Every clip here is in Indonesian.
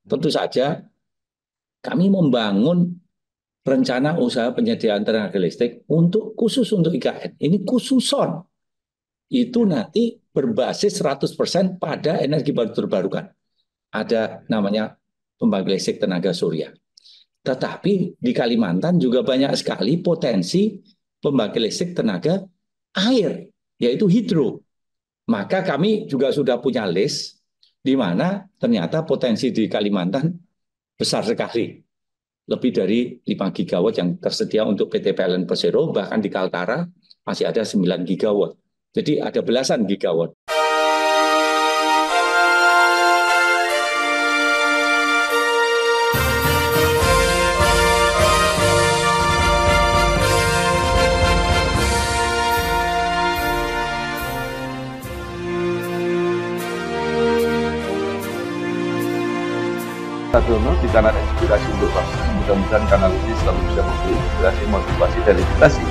tentu saja kami membangun rencana usaha penyediaan tenaga listrik khusus untuk IKN. Ini khususon. Itu Ya. nanti berbasis 100% pada energi baru terbarukan. Ada namanya pembangkit listrik tenaga surya. Tetapi di Kalimantan juga banyak sekali potensi pembangkit listrik tenaga air, yaitu Ya. hidro. Maka kami juga sudah punya list di mana ternyata potensi di Kalimantan besar sekali. Lebih dari 5 gigawatt yang tersedia untuk PT PLN Persero, bahkan di Kaltara masih ada 9 gigawatt. Jadi ada belasan gigawatt. Sadono di kanal Inspirasi untuk Bangsa. Mudah-mudahan kanal ini selalu bisa memberi inspirasi, motivasi, dan edukasi.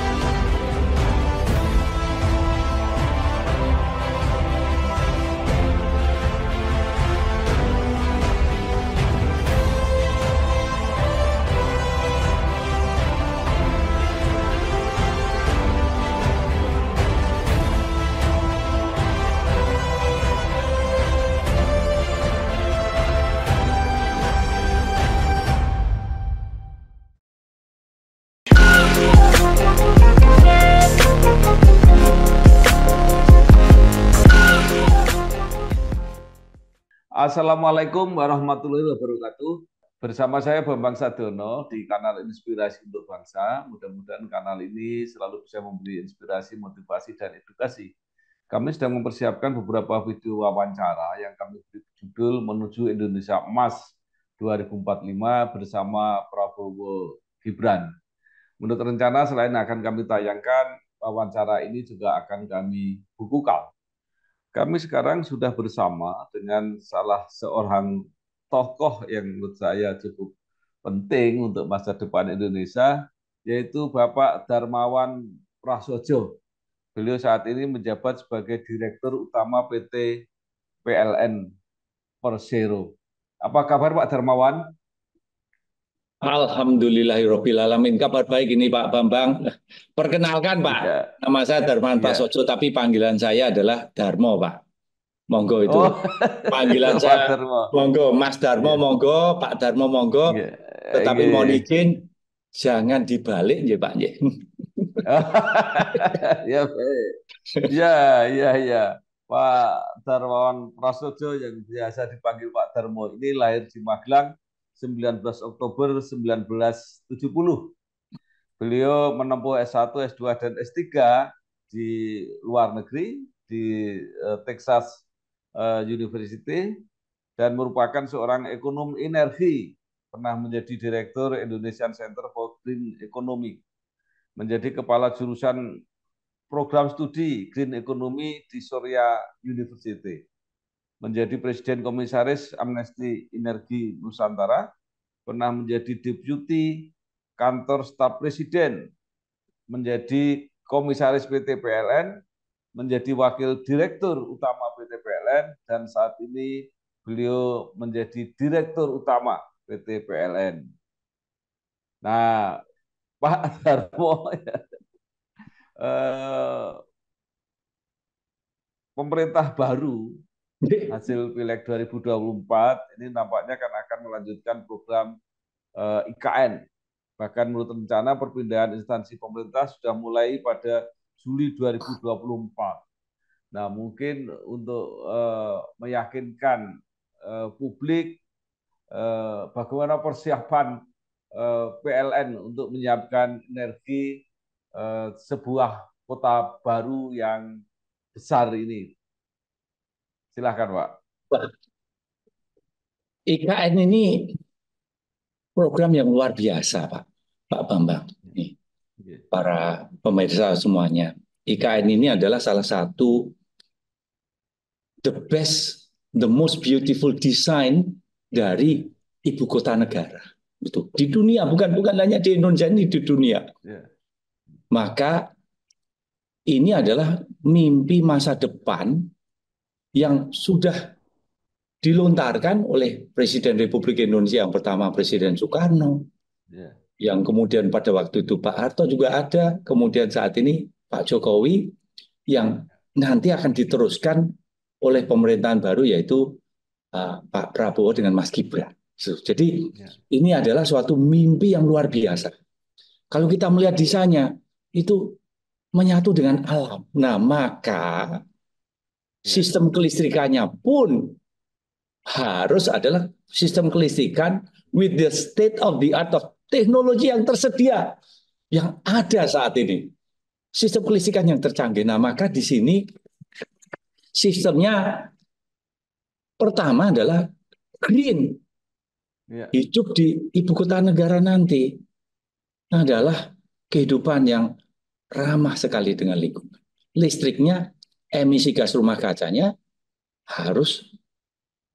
Assalamualaikum warahmatullahi wabarakatuh. Bersama saya Bambang Sadono di kanal Inspirasi untuk Bangsa. Mudah-mudahan kanal ini selalu bisa memberi inspirasi, motivasi, dan edukasi. Kami sedang mempersiapkan beberapa video wawancara yang kami beri judul Menuju Indonesia Emas 2045 bersama Prabowo Gibran. Menurut rencana, selain akan kami tayangkan, wawancara ini juga akan kami bukukan. Kami sekarang sudah bersama dengan salah seorang tokoh yang menurut saya cukup penting untuk masa depan Indonesia, yaitu Bapak Darmawan Prasojo. Beliau saat ini menjabat sebagai Direktur Utama PT PLN Persero. Apa kabar Pak Darmawan? Alhamdulillahirabbil alamin. Kabar baik ini Pak Bambang. Perkenalkan Pak, Iya, nama saya Darman iya. Prasojo, tapi panggilan saya adalah Darmo Pak. Monggo itu. Oh, itu Panggilan Pak saya Darmo. monggo, Mas Darmo Iya, monggo, Pak Darmo iya, monggo. Tetapi iya. mohon izin jangan dibalik ya Pak. Ya, baik. Ya, ya, ya. Pak Darmawan Prasojo yang biasa dipanggil Pak Darmo ini lahir di Magelang 19 Oktober 1970. Beliau menempuh S1, S2, dan S3 di luar negeri, di Texas University, dan merupakan seorang ekonom energi. Pernah menjadi Direktur Indonesian Center for Green Economy, menjadi kepala jurusan program studi Green Economy di Surya University, menjadi Presiden Komisaris Amnesty Energi Nusantara, pernah menjadi Deputi Kantor Staf Presiden, menjadi Komisaris PT PLN, menjadi Wakil Direktur Utama PT PLN, dan saat ini beliau menjadi Direktur Utama PT PLN. Nah, Pak Darmo, eh, pemerintah baru hasil Pileg 2024 ini nampaknya akan melanjutkan program IKN. Bahkan menurut rencana perpindahan instansi pemerintah sudah mulai pada Juli 2024. Nah, mungkin untuk meyakinkan publik bagaimana persiapan PLN untuk menyiapkan energi sebuah kota baru yang besar ini. Silahkan, Pak. IKN ini program yang luar biasa, Pak. Pak Bambang. Nih, para pemirsa semuanya. IKN ini adalah salah satu the best, the most beautiful design dari ibu kota negara. Itu di dunia, bukan hanya di Indonesia, ini di dunia. Maka ini adalah mimpi masa depan yang sudah dilontarkan oleh Presiden Republik Indonesia yang pertama Presiden Soekarno, yang kemudian pada waktu itu Pak Harto juga ada, kemudian saat ini Pak Jokowi, yang nanti akan diteruskan oleh pemerintahan baru yaitu Pak Prabowo dengan Mas Gibran. Jadi ini adalah suatu mimpi yang luar biasa. Kalau kita melihat desainnya itu menyatu dengan alam. Nah, maka sistem kelistrikannya pun harus adalah sistem kelistrikan with the state of the art of teknologi yang tersedia, yang ada saat ini. Sistem kelistrikan yang tercanggih. Nah, maka di sini sistemnya pertama adalah green. Hidup di ibu kota negara nanti adalah kehidupan yang ramah sekali dengan lingkungan. Listriknya, emisi gas rumah kacanya harus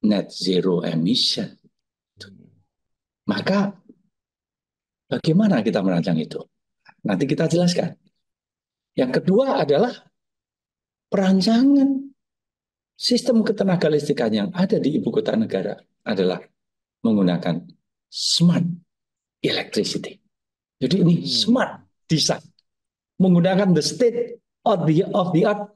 net zero emission. Maka bagaimana kita merancang itu? Nanti kita jelaskan. Yang kedua adalah perancangan sistem ketenaga listrikan yang ada di ibu kota negara adalah menggunakan smart electricity. Jadi ini smart design, menggunakan the state of the art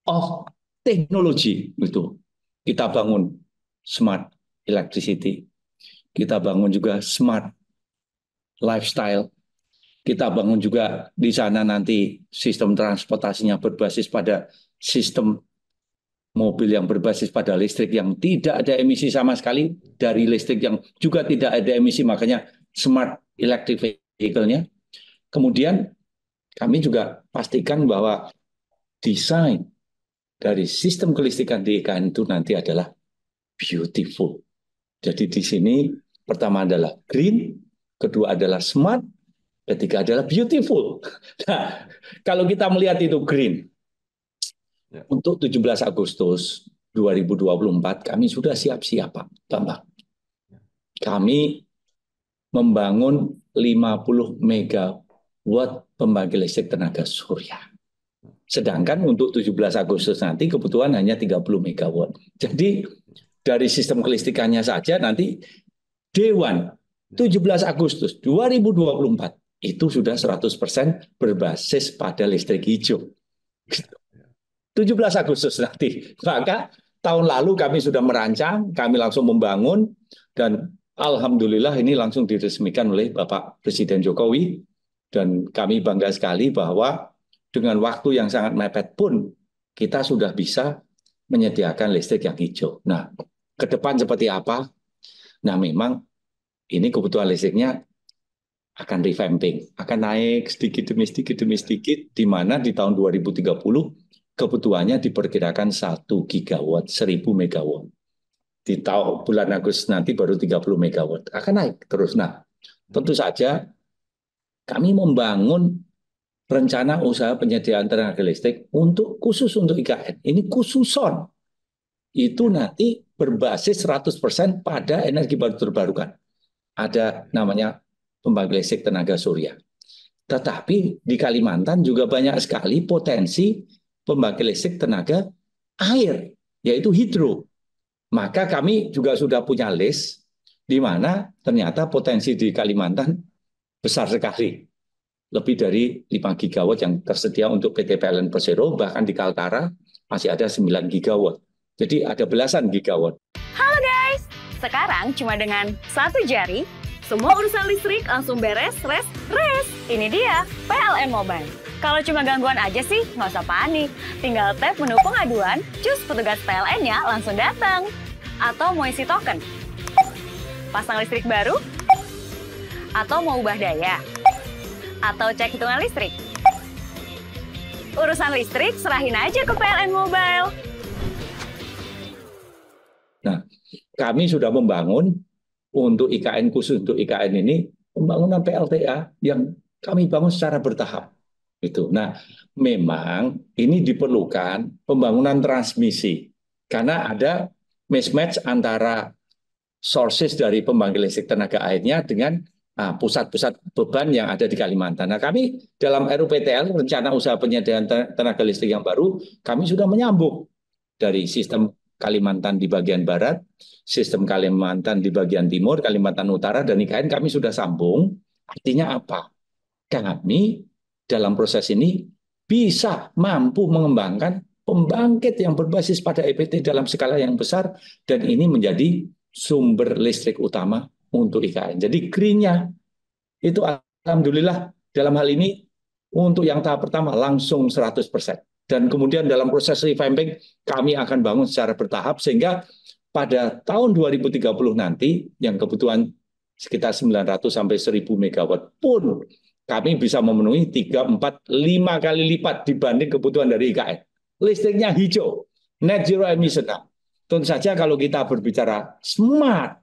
of teknologi. Itu kita bangun smart electricity, kita bangun juga smart lifestyle, kita bangun juga di sana nanti sistem transportasinya berbasis pada sistem mobil yang berbasis pada listrik yang tidak ada emisi sama sekali, dari listrik yang juga tidak ada emisi, makanya smart electric vehicle-nya. Kemudian kami juga pastikan bahwa desain dari sistem kelistrikan di IKN itu nanti adalah beautiful. Jadi di sini pertama adalah green, kedua adalah smart, ketiga adalah beautiful. Nah, kalau kita melihat itu green, untuk 17 Agustus 2024 kami sudah siap-siap, Pak Bambang. Kami membangun 50 megawatt pembangkit listrik tenaga surya. Sedangkan untuk 17 Agustus nanti kebutuhan hanya 30 megawatt. Jadi dari sistem kelistrikannya saja nanti Dewan 17 Agustus 2024 itu sudah 100% berbasis pada listrik hijau. 17 Agustus nanti. Maka tahun lalu kami sudah merancang, kami langsung membangun, dan alhamdulillah ini langsung diresmikan oleh Bapak Presiden Jokowi, dan kami bangga sekali bahwa dengan waktu yang sangat mepet pun kita sudah bisa menyediakan listrik yang hijau. Nah, ke depan seperti apa? Nah, memang ini kebutuhan listriknya akan revamping, akan naik sedikit demi sedikit, di mana di tahun 2030 kebutuhannya diperkirakan 1 gigawatt, 1000 megawatt. Di tahun bulan Agustus nanti baru 30 megawatt. Akan naik terus. Nah, tentu saja kami membangun rencana usaha penyediaan tenaga listrik khusus untuk IKN. Ini khususon. Itu nanti berbasis 100% pada energi baru terbarukan. Ada namanya pembangkit listrik tenaga surya. Tetapi di Kalimantan juga banyak sekali potensi pembangkit listrik tenaga air, yaitu hidro. Maka kami juga sudah punya list di mana ternyata potensi di Kalimantan besar sekali. Lebih dari 5 gigawatt yang tersedia untuk PT PLN Persero, bahkan di Kaltara masih ada 9 gigawatt. Jadi ada belasan gigawatt. Halo guys, sekarang cuma dengan satu jari, semua urusan listrik langsung beres, res. Ini dia, PLN Mobile. Kalau cuma gangguan aja sih, nggak usah panik. Tinggal tap menu pengaduan, cus petugas PLN-nya langsung datang. Atau mau isi token? Pasang listrik baru? Atau mau ubah daya? Atau cek hitungan listrik? Urusan listrik serahin aja ke PLN Mobile. Nah, kami sudah membangun untuk IKN, khusus untuk IKN ini, pembangunan PLTA yang kami bangun secara bertahap. Itu. Nah, memang ini diperlukan pembangunan transmisi karena ada mismatch antara sources dari pembangkit listrik tenaga airnya dengan pusat-pusat beban yang ada di Kalimantan. Nah, kami dalam RUPTL, rencana usaha penyediaan tenaga listrik yang baru, kami sudah menyambung dari sistem Kalimantan di bagian barat, sistem Kalimantan di bagian timur, Kalimantan Utara, dan IKN kami sudah sambung. Artinya apa? Kami dalam proses ini bisa mampu mengembangkan pembangkit yang berbasis pada EPT dalam skala yang besar, dan ini menjadi sumber listrik utama untuk IKN. Jadi green-nya itu alhamdulillah dalam hal ini untuk yang tahap pertama langsung 100%. Dan kemudian dalam proses revamping kami akan bangun secara bertahap sehingga pada tahun 2030 nanti yang kebutuhan sekitar 900 sampai 1000 megawatt pun kami bisa memenuhi 3, 4, 5 kali lipat dibanding kebutuhan dari IKN. Listriknya hijau, net zero emission. Tentu saja kalau kita berbicara smart,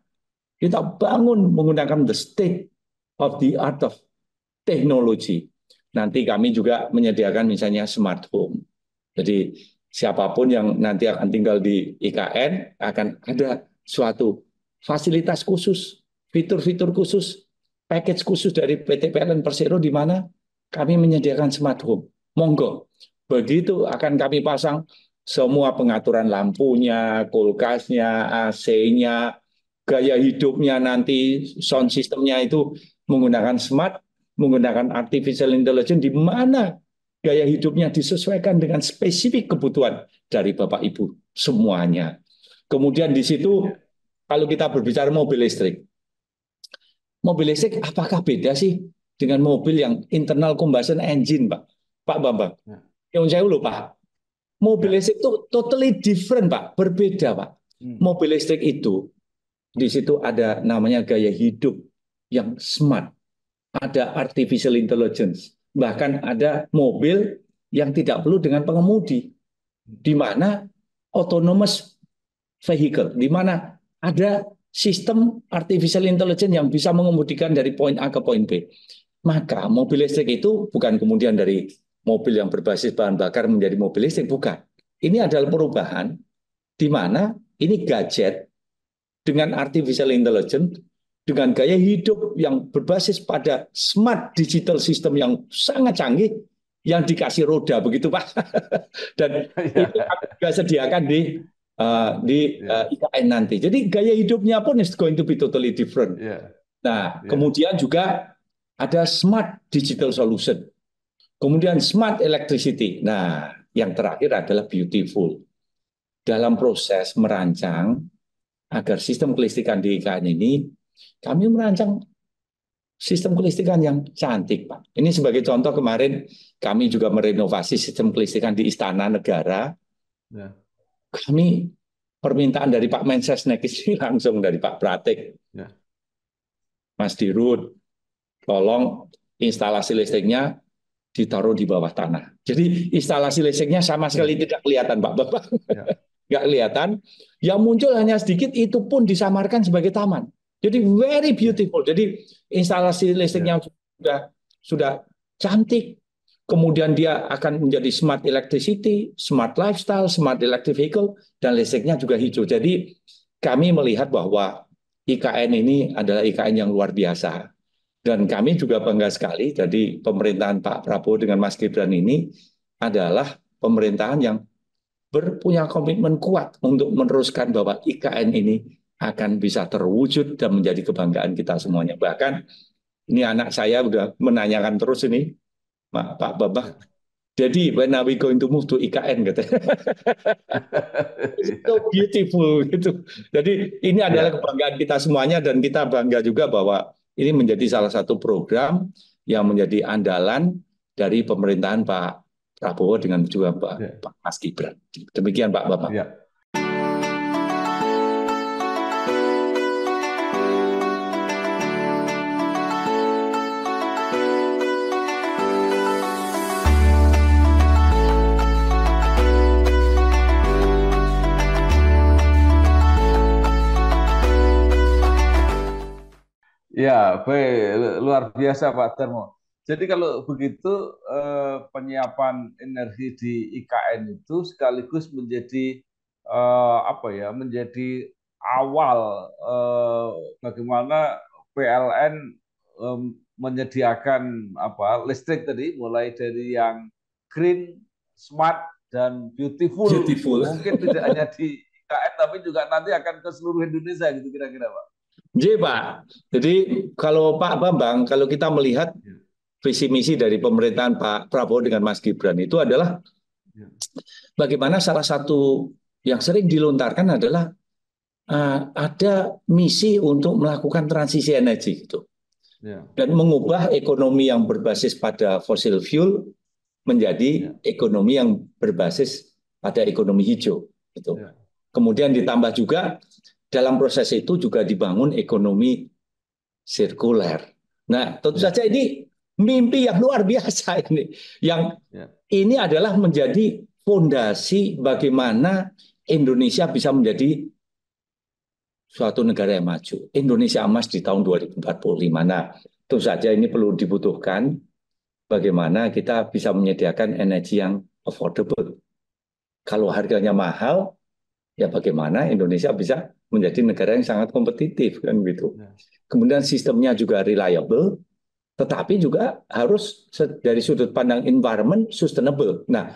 kita bangun menggunakan the state of the art of technology. Nanti kami juga menyediakan misalnya smart home. Jadi siapapun yang nanti akan tinggal di IKN akan ada suatu fasilitas khusus, fitur-fitur khusus, package khusus dari PT PLN Persero di mana kami menyediakan smart home. Monggo. Begitu akan kami pasang semua pengaturan lampunya, kulkasnya, AC-nya, gaya hidupnya nanti, sound systemnya itu menggunakan smart, menggunakan artificial intelligence di mana gaya hidupnya disesuaikan dengan spesifik kebutuhan dari Bapak Ibu semuanya. Kemudian di situ kalau kita berbicara mobil listrik apakah beda sih dengan mobil yang internal combustion engine, Pak Bambang? Yang saya lupa. Mobil listrik itu totally different, Pak, berbeda, Pak. Mobil listrik itu di situ ada namanya gaya hidup yang smart, ada artificial intelligence. Bahkan ada mobil yang tidak perlu dengan pengemudi, di mana autonomous vehicle, di mana ada sistem artificial intelligence yang bisa mengemudikan dari poin A ke poin B. Maka mobil listrik itu bukan kemudian dari mobil yang berbasis bahan bakar menjadi mobil listrik, bukan. Ini adalah perubahan di mana ini gadget dengan artificial intelligence, dengan gaya hidup yang berbasis pada smart digital system yang sangat canggih, yang dikasih roda begitu, Pak. Dan itu juga sediakan di IKN nanti. Jadi gaya hidupnya pun is going to be totally different. Nah, kemudian juga ada smart digital solution. Kemudian smart electricity. Nah, yang terakhir adalah beautiful. Dalam proses merancang agar sistem kelistrikan di IKN ini, kami merancang sistem kelistrikan yang cantik, Pak. Ini sebagai contoh kemarin kami juga merenovasi sistem kelistrikan di Istana Negara. Kami permintaan dari Pak Mensesnek ini langsung dari Pak Pratik. Mas Dirut, tolong instalasi listriknya ditaruh di bawah tanah. Jadi instalasi listriknya sama sekali tidak kelihatan, Pak Bapak. Nggak kelihatan. Yang muncul hanya sedikit, itu pun disamarkan sebagai taman. Jadi very beautiful. Jadi instalasi listriknya sudah cantik. Kemudian dia akan menjadi smart electricity, smart lifestyle, smart electric vehicle, dan listriknya juga hijau. Jadi kami melihat bahwa IKN ini adalah IKN yang luar biasa. Dan kami juga bangga sekali, jadi pemerintahan Pak Prabowo dengan Mas Gibran ini adalah pemerintahan yang punya komitmen kuat untuk meneruskan bahwa IKN ini akan bisa terwujud dan menjadi kebanggaan kita semuanya. Bahkan ini anak saya udah menanyakan terus ini, Pak Bambang, jadi when are we going to move to IKN? Katanya. It's so beautiful gitu. Jadi ini adalah kebanggaan kita semuanya, dan kita bangga juga bahwa ini menjadi salah satu program yang menjadi andalan dari pemerintahan Pak Prabowo dengan juga Pak Mas Gibran. Demikian Pak Bambang. Ya, baik, luar biasa Pak Darmo. Jadi kalau begitu penyiapan energi di IKN itu sekaligus menjadi menjadi awal bagaimana PLN menyediakan listrik tadi, mulai dari yang green, smart, dan beautiful. Mungkin tidak hanya di IKN, tapi juga nanti akan ke seluruh Indonesia gitu kira-kira Pak. Iya Pak. Jadi kalau Pak Bambang, kalau kita melihat Ya, visi misi dari pemerintahan Pak Prabowo dengan Mas Gibran itu adalah ya, bagaimana salah satu yang sering dilontarkan adalah ada misi untuk melakukan transisi energi gitu. ya, Dan mengubah ekonomi yang berbasis pada fossil fuel menjadi ya, ekonomi yang berbasis pada ekonomi hijau gitu. ya, Kemudian ditambah juga dalam proses itu juga dibangun ekonomi sirkuler. Nah, tentu ya, saja ini mimpi yang luar biasa ini. Yang ya, ini adalah menjadi fondasi bagaimana Indonesia bisa menjadi suatu negara yang maju. Indonesia emas di tahun 2045. Nah, tentu saja ini perlu dibutuhkan bagaimana kita bisa menyediakan energi yang affordable. Kalau harganya mahal, ya bagaimana Indonesia bisa menjadi negara yang sangat kompetitif kan gitu. ya, Kemudian sistemnya juga reliable, tetapi juga harus dari sudut pandang environment sustainable. Nah,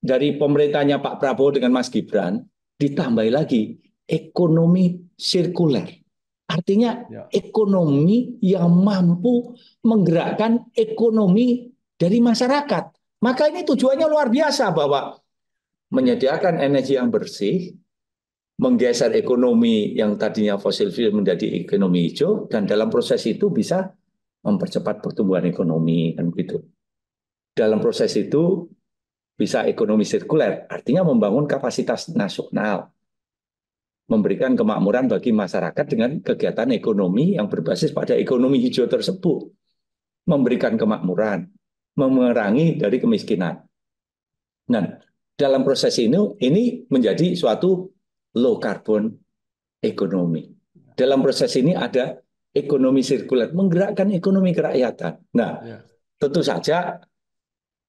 dari pemerintahnya Pak Prabowo dengan Mas Gibran ditambah lagi ekonomi sirkuler. Artinya ya, ekonomi yang mampu menggerakkan ekonomi dari masyarakat. Maka ini tujuannya luar biasa bahwa menyediakan energi yang bersih, menggeser ekonomi yang tadinya fosil fuel menjadi ekonomi hijau, dan dalam proses itu bisa mempercepat pertumbuhan ekonomi kan begitu. Dalam proses itu bisa ekonomi sirkuler, artinya membangun kapasitas nasional, memberikan kemakmuran bagi masyarakat dengan kegiatan ekonomi yang berbasis pada ekonomi hijau tersebut, memberikan kemakmuran, mengurangi dari kemiskinan. Nah, dalam proses ini menjadi suatu low carbon ekonomi. Dalam proses ini ada ekonomi sirkuler, menggerakkan ekonomi kerakyatan. Nah, ya, tentu saja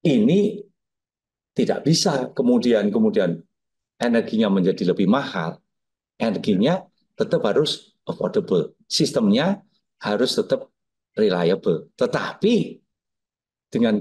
ini tidak bisa kemudian energinya menjadi lebih mahal. Energinya tetap harus affordable. Sistemnya harus tetap reliable. Tetapi dengan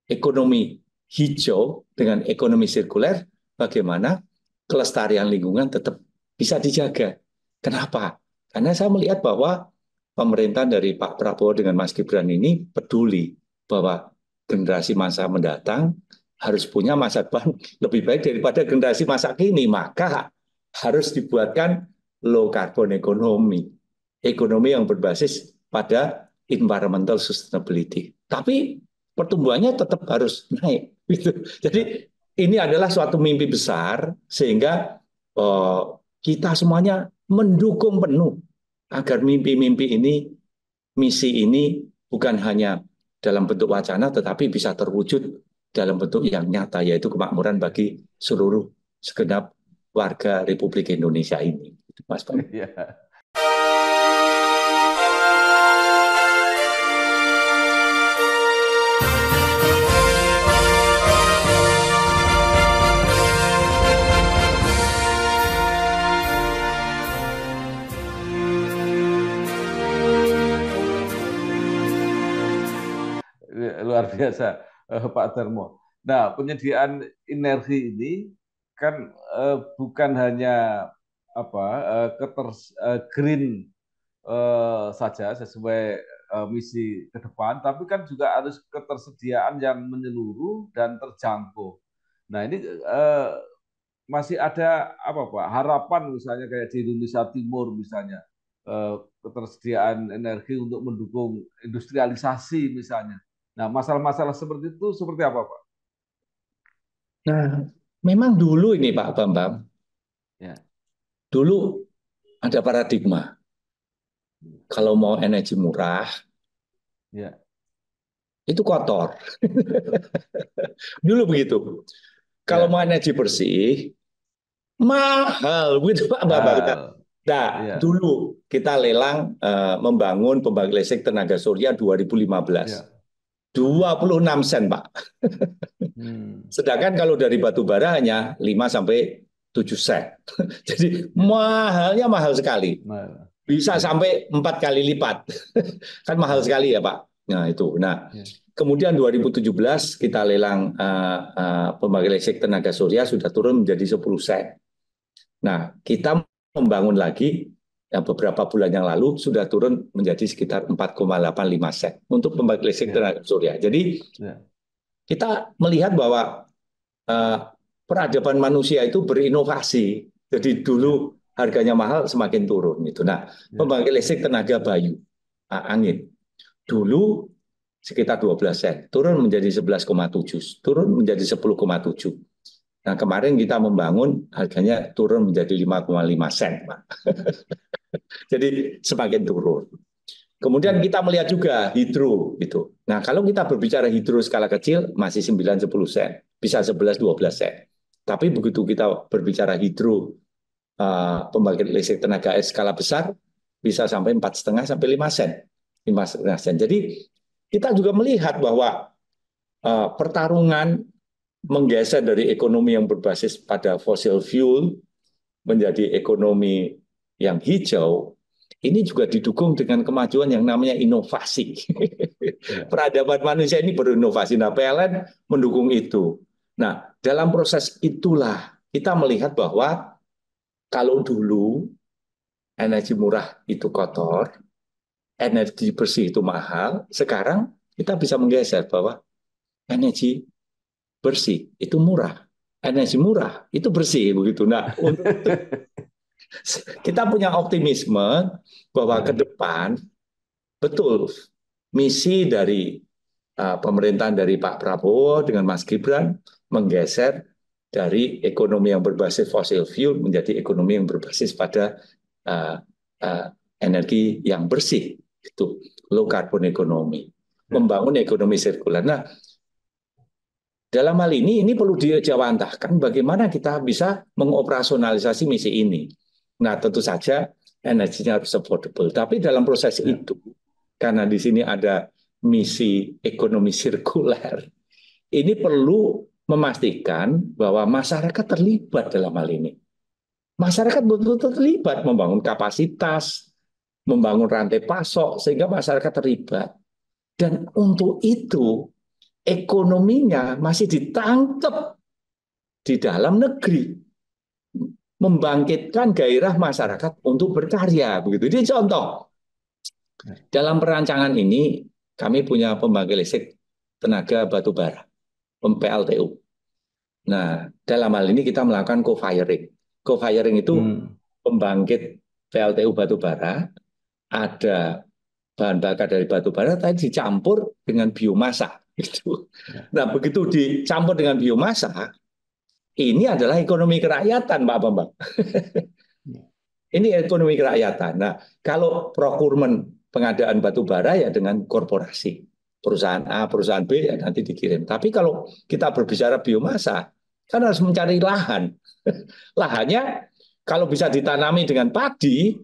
ekonomi hijau, dengan ekonomi sirkuler, bagaimana kelestarian lingkungan tetap bisa dijaga. Kenapa? Karena saya melihat bahwa pemerintahan dari Pak Prabowo dengan Mas Gibran ini peduli bahwa generasi masa mendatang harus punya masa depan lebih baik daripada generasi masa kini. Maka harus dibuatkan low carbon ekonomi. Ekonomi yang berbasis pada environmental sustainability. Tapi pertumbuhannya tetap harus naik. Gitu. Jadi ini adalah suatu mimpi besar sehingga kita semuanya mendukung penuh agar mimpi-mimpi ini, misi ini bukan hanya dalam bentuk wacana tetapi bisa terwujud dalam bentuk yang nyata, yaitu kemakmuran bagi seluruh segenap warga Republik Indonesia ini. Mas Bang. ya. Luar biasa Pak Darmo. Nah, penyediaan energi ini kan bukan hanya green saja sesuai misi ke depan, tapi kan juga harus ketersediaan yang menyeluruh dan terjangkau. Nah, ini masih ada apa Pak harapan misalnya kayak di Indonesia Timur misalnya ketersediaan energi untuk mendukung industrialisasi misalnya. Nah, masalah-masalah seperti itu seperti apa Pak? Nah, memang dulu ini Pak Bambang, Ya, dulu ada paradigma. Kalau mau energi murah, ya, itu kotor. Dulu begitu. Kalau ya. mau energi bersih, mahal. Begitu Pak Bambang. Nah, Ya, dulu kita lelang membangun pembangkit listrik tenaga surya 2015. ya. 26 sen, Pak. Hmm, Sedangkan kalau dari batu bara hanya 5 sampai 7 sen. Jadi mahalnya mahal sekali. nah, Bisa ya, sampai 4 kali lipat. Kan mahal ya, sekali ya, Pak. Nah, itu. Nah, ya, kemudian 2017 kita lelang pembangkit listrik tenaga surya sudah turun menjadi 10 sen. Nah, kita membangun lagi yang beberapa bulan yang lalu sudah turun menjadi sekitar 4,85 sen untuk pembangkit listrik tenaga surya. Jadi kita melihat bahwa peradaban manusia itu berinovasi. Jadi dulu harganya mahal semakin turun gitu. Nah, pembangkit listrik tenaga bayu, angin. Dulu sekitar 12 sen, turun menjadi 11,7, turun menjadi 10,7. Nah, kemarin kita membangun harganya turun menjadi 5,5 sen, Pak. Jadi semakin turun. Kemudian kita melihat juga hidro gitu. Nah, kalau kita berbicara hidro skala kecil masih 9-10 sen, bisa 11-12 sen. Tapi begitu kita berbicara hidro pembangkit listrik tenaga air skala besar bisa sampai 4,5 sampai 5 sen. 5,5 sen. Jadi kita juga melihat bahwa pertarungan menggeser dari ekonomi yang berbasis pada fossil fuel menjadi ekonomi yang hijau, ini juga didukung dengan kemajuan yang namanya inovasi. Peradaban manusia ini berinovasi. Nah, PLN mendukung itu. Nah, dalam proses itulah kita melihat bahwa kalau dulu energi murah itu kotor, energi bersih itu mahal, sekarang kita bisa menggeser bahwa energi bersih itu murah, energi murah itu bersih begitu. Nah, untuk itu kita punya optimisme bahwa ke depan betul misi dari pemerintahan dari Pak Prabowo dengan Mas Gibran menggeser dari ekonomi yang berbasis fossil fuel menjadi ekonomi yang berbasis pada energi yang bersih, itu low carbon ekonomi, membangun ekonomi sirkular. Nah, dalam hal ini perlu dijawantahkan bagaimana kita bisa mengoperasionalisasi misi ini. Nah, tentu saja energinya harus affordable. Tapi dalam proses itu, karena di sini ada misi ekonomi sirkuler, ini perlu memastikan bahwa masyarakat terlibat dalam hal ini. Masyarakat betul-betul terlibat membangun kapasitas, membangun rantai pasok, sehingga masyarakat terlibat. Dan untuk itu, ekonominya masih ditangkap di dalam negeri, membangkitkan gairah masyarakat untuk berkarya begitu. Ini contoh. Dalam perancangan ini kami punya pembangkit listrik tenaga batu bara, PLTU. Nah, dalam hal ini kita melakukan co-firing. Co-firing itu pembangkit PLTU batu bara, ada bahan bakar dari batu bara tadi dicampur dengan biomasa. Gitu. Nah, begitu dicampur dengan biomasa, ini adalah ekonomi kerakyatan, Pak Bambang. Ini ekonomi kerakyatan. Nah, kalau procurement pengadaan batu bara ya dengan korporasi. Perusahaan A, perusahaan B ya nanti dikirim. Tapi kalau kita berbicara biomasa, kan harus mencari lahan. Lahannya kalau bisa ditanami dengan padi,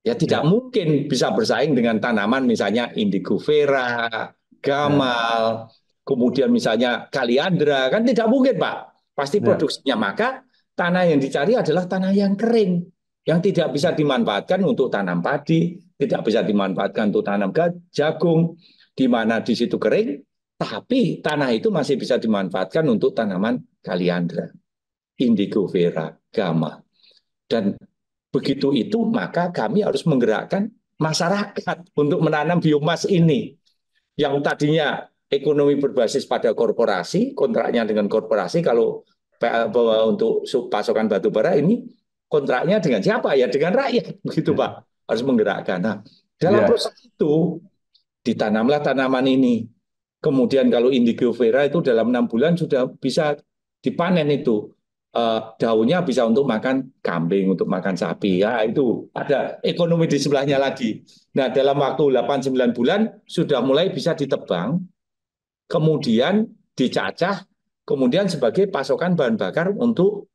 ya tidak mungkin bisa bersaing dengan tanaman misalnya indigo vera, gamal, kemudian misalnya kaliandra, kan tidak mungkin, Pak. Pasti produksinya. Maka tanah yang dicari adalah tanah yang kering, yang tidak bisa dimanfaatkan untuk tanam padi, tidak bisa dimanfaatkan untuk tanam jagung, di mana di situ kering, tapi tanah itu masih bisa dimanfaatkan untuk tanaman kaliandra, indigo vera, gamal. Dan begitu itu, maka kami harus menggerakkan masyarakat untuk menanam biomas ini. Yang tadinya ekonomi berbasis pada korporasi, kontraknya dengan korporasi, kalau untuk pasokan batu bara ini kontraknya dengan siapa? Ya dengan rakyat, begitu Pak. Harus menggerakkan. Nah, dalam proses itu ditanamlah tanaman ini. Kemudian kalau indigo vera itu dalam 6 bulan sudah bisa dipanen itu. Daunnya bisa untuk makan kambing, untuk makan sapi. Ya, itu ada ekonomi di sebelahnya lagi. Nah, dalam waktu 8-9 bulan sudah mulai bisa ditebang, kemudian dicacah, kemudian sebagai pasokan bahan bakar untuk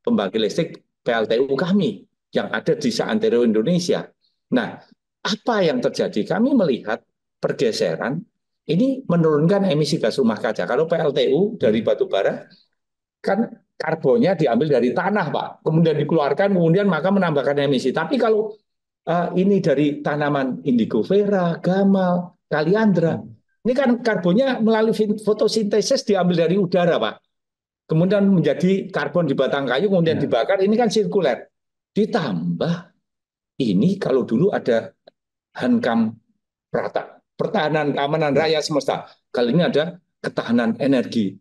pembangkit listrik PLTU kami yang ada di seantero Indonesia. Nah, apa yang terjadi? Kami melihat pergeseran ini menurunkan emisi gas rumah kaca. Kalau PLTU dari batu bara, kan karbonnya diambil dari tanah, Pak. Kemudian dikeluarkan, kemudian maka menambahkan emisi. Tapi kalau ini dari tanaman indigo vera, gamal, kaliandra, ini kan karbonnya melalui fotosintesis diambil dari udara, Pak. kemudian menjadi karbon di batang kayu, kemudian dibakar, ini kan sirkuler. Ditambah ini kalau dulu ada Hankam Prata, pertahanan keamanan rakyat semesta. Kali ini ada ketahanan energi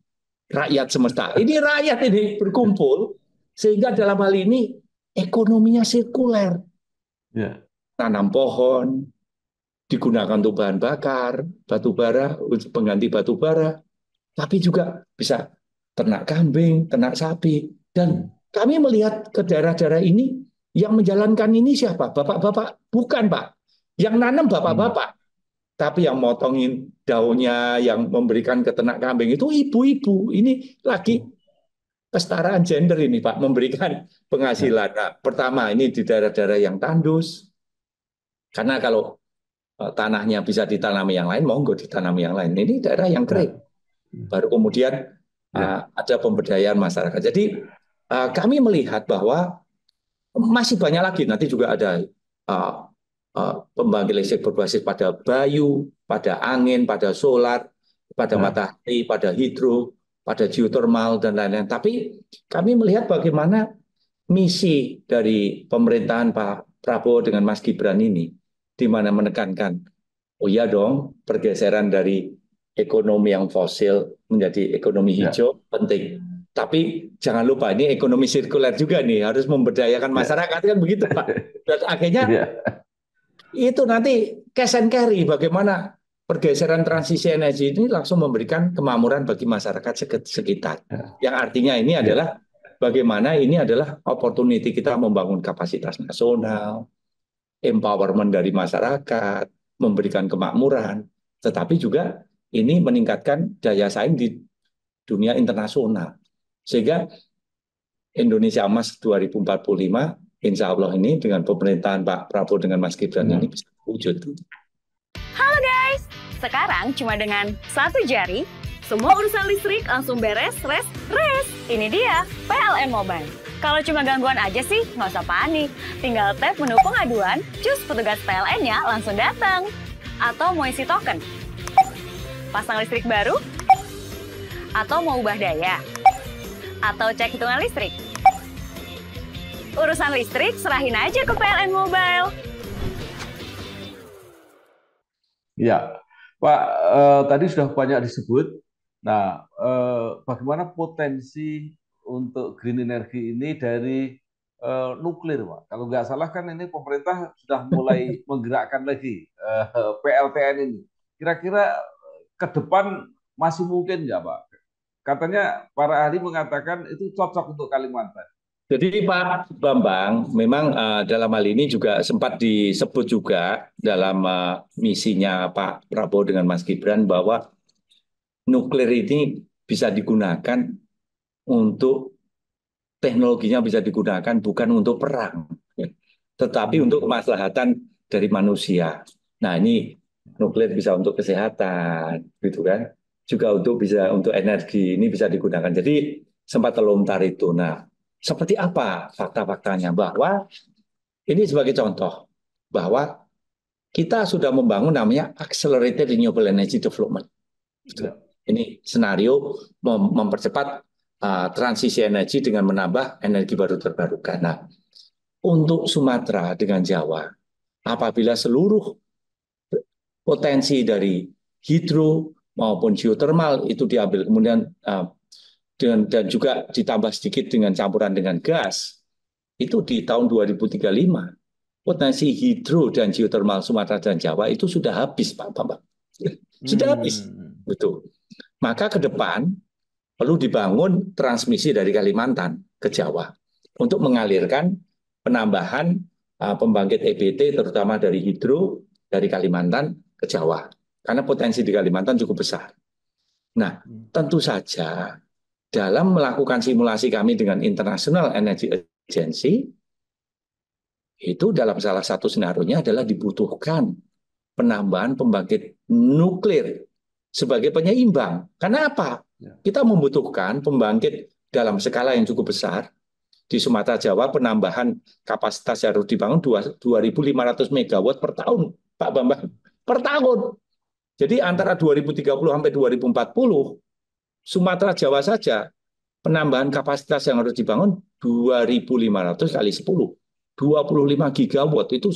rakyat semesta. Ini rakyat ini berkumpul sehingga dalam hal ini ekonominya sirkuler. Tanam pohon, digunakan untuk bahan bakar, batu bara, pengganti batu bara, tapi juga bisa ternak kambing, ternak sapi. Dan kami melihat ke daerah-daerah ini, yang menjalankan ini siapa? Bapak-bapak? Bukan, Pak. Yang nanam bapak-bapak. Tapi yang motongin daunnya, yang memberikan ke ternak kambing itu ibu-ibu. Ini lagi kesetaraan gender ini, Pak. Memberikan penghasilan. Nah, pertama, ini di daerah-daerah yang tandus. Karena kalau tanahnya bisa ditanami yang lain, monggo ditanami yang lain. Ini daerah yang kering. Baru kemudian ada pemberdayaan masyarakat. Jadi kami melihat bahwa masih banyak lagi. Nanti juga ada pembangkit listrik berbasis pada bayu, pada angin, pada solar, pada matahari, pada hidro, pada geothermal, dan lain-lain. Tapi kami melihat bagaimana misi dari pemerintahan Pak Prabowo dengan Mas Gibran ini, di mana menekankan, oh iya dong, pergeseran dari ekonomi yang fosil menjadi ekonomi hijau penting. Tapi jangan lupa ini ekonomi sirkuler juga nih, harus memberdayakan masyarakat kan begitu Pak. Dan akhirnya itu nanti cash and carry, bagaimana pergeseran transisi energi ini langsung memberikan kemakmuran bagi masyarakat sekitar. Yang artinya ini adalah bagaimana ini adalah opportunity kita membangun kapasitas nasional, empowerment dari masyarakat, memberikan kemakmuran, tetapi juga ini meningkatkan daya saing di dunia internasional. Sehingga Indonesia Emas 2045, insya Allah ini dengan pemerintahan Pak Prabowo dengan Mas Gibran ini bisa wujud. Halo guys, sekarang cuma dengan satu jari, semua urusan listrik langsung beres, res. Ini dia PLN Mobile. Kalau cuma gangguan aja sih, nggak usah panik. Tinggal tap menu pengaduan, cus petugas PLN-nya langsung datang. Atau mau isi token? Pasang listrik baru? Atau mau ubah daya? Atau cek hitungan listrik? Urusan listrik, serahin aja ke PLN Mobile. Ya, Pak, tadi sudah banyak disebut. Nah, bagaimana potensi untuk green energy ini dari nuklir, Pak? Kalau nggak salah kan ini pemerintah sudah mulai menggerakkan lagi PLTN ini. Kira-kira ke depan masih mungkin nggak, Pak? Katanya para ahli mengatakan itu cocok untuk Kalimantan. Jadi Pak Bambang, memang dalam hal ini juga sempat disebut juga dalam misinya Pak Prabowo dengan Mas Gibran bahwa nuklir ini bisa digunakan untuk teknologinya bisa digunakan bukan untuk perang, tetapi untuk kemaslahatan dari manusia. Nah ini nuklir bisa untuk kesehatan, gitu kan? Juga bisa untuk energi ini bisa digunakan. Jadi sempat terlontar itu. Nah, seperti apa fakta-faktanya? Bahwa ini sebagai contoh bahwa kita sudah membangun namanya Accelerated Renewable Energy Development. Ini senario mempercepat transisi energi dengan menambah energi baru terbarukan. Nah, untuk Sumatera dengan Jawa, apabila seluruh potensi dari hidro maupun geothermal itu diambil, kemudian dan juga ditambah sedikit dengan campuran dengan gas, itu di tahun 2035 potensi hidro dan geothermal Sumatera dan Jawa itu sudah habis, Pak Bambang. Sudah habis, betul. Maka ke depan perlu dibangun transmisi dari Kalimantan ke Jawa untuk mengalirkan penambahan pembangkit EBT terutama dari hidro dari Kalimantan ke Jawa. Karena potensi di Kalimantan cukup besar. Nah, tentu saja dalam melakukan simulasi kami dengan International Energy Agency, itu dalam salah satu senario-nya adalah dibutuhkan penambahan pembangkit nuklir sebagai penyeimbang. Karena apa? Kita membutuhkan pembangkit dalam skala yang cukup besar. Di Sumatera Jawa penambahan kapasitas harus dibangun 2.500 megawatt per tahun, Pak Bambang. Per tahun. Jadi antara 2030 sampai 2040, Sumatera Jawa saja penambahan kapasitas yang harus dibangun 2.500 kali 10. 25 gigawatt itu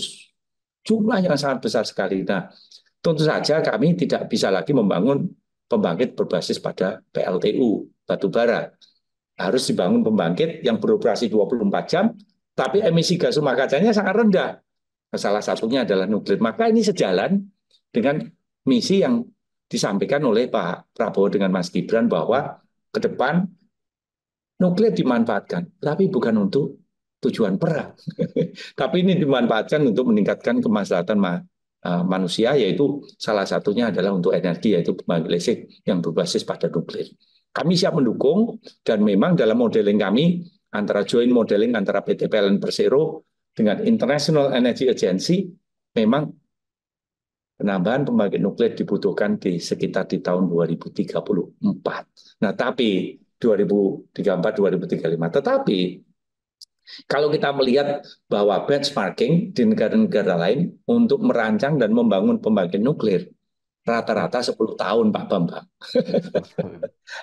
jumlah yang sangat besar sekali. Nah, tentu saja kami tidak bisa lagi membangun pembangkit berbasis pada PLTU, batu bara. Harus dibangun pembangkit yang beroperasi 24 jam, tapi emisi gas rumah kacanya sangat rendah. Salah satunya adalah nuklir. Maka ini sejalan dengan misi yang disampaikan oleh Pak Prabowo dengan Mas Gibran bahwa ke depan nuklir dimanfaatkan, tapi bukan untuk tujuan perang. Tapi ini dimanfaatkan untuk meningkatkan kemaslahatan manusia, yaitu salah satunya adalah untuk energi, yaitu pembangkit listrik yang berbasis pada nuklir. Kami siap mendukung, dan memang dalam modeling kami, antara joint modeling antara PT PLN Persero dengan International Energy Agency, memang penambahan pembangkit nuklir dibutuhkan di sekitar di tahun 2034. Nah, tapi 2034-2035. Tetapi kalau kita melihat bahwa benchmarking di negara-negara lain untuk merancang dan membangun pembangkit nuklir, rata-rata 10 tahun, Pak Bambang.